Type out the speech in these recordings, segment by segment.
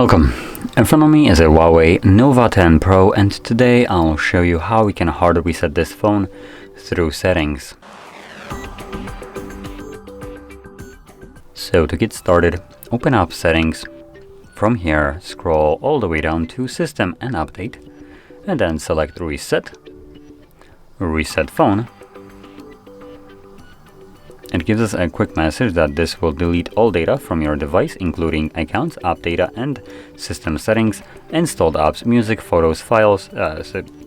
Welcome. In front of me is a Huawei Nova 10 Pro, and today I'll show you how we can hard reset this phone through settings. So to get started, open up settings. From here, scroll all the way down to System and Update, and then select Reset Phone. It gives us a quick message that this will delete all data from your device, including accounts, app data, and system settings, installed apps, music, photos, files,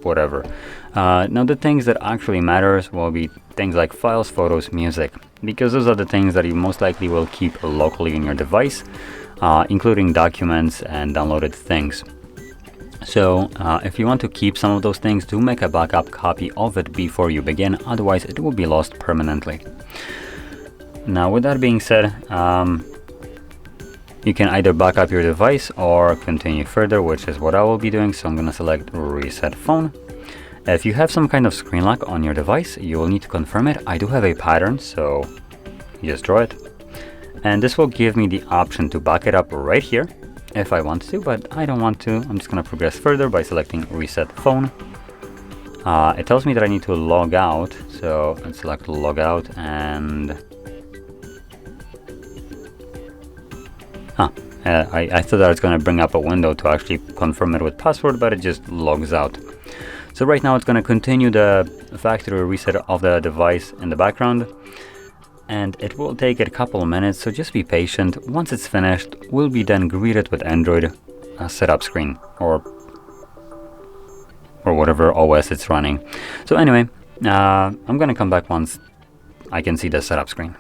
whatever. Now the things that actually matters will be things like files, photos, music, because those are the things that you most likely will keep locally in your device, including documents and downloaded things. So if you want to keep some of those things, do make a backup copy of it before you begin, otherwise it will be lost permanently. Now with that being said, you can either back up your device or continue further, which is what I will be doing. So I'm going to select Reset Phone. If you have some kind of screen lock on your device, you will need to confirm it. I do have a pattern, so you just draw it. And this will give me the option to back it up right here if I want to, but I don't want to. I'm just going to progress further by selecting Reset Phone. It tells me that I need to log out, so let's select Log Out, and I thought that it's going to bring up a window to actually confirm it with password, but it just logs out. So right now it's going to continue the factory reset of the device in the background, and it will take a couple of minutes, so just be patient. Once it's finished, we'll be then greeted with Android setup screen or whatever OS it's running. So anyway, I'm going to come back once I can see the setup screen.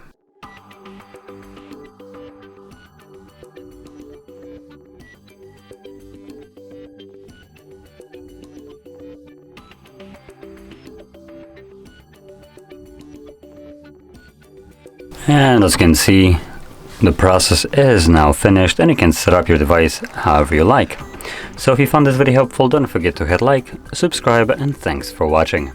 And as you can see, the process is now finished, and you can set up your device however you like. So if you found this video helpful, don't forget to hit like, subscribe, and thanks for watching.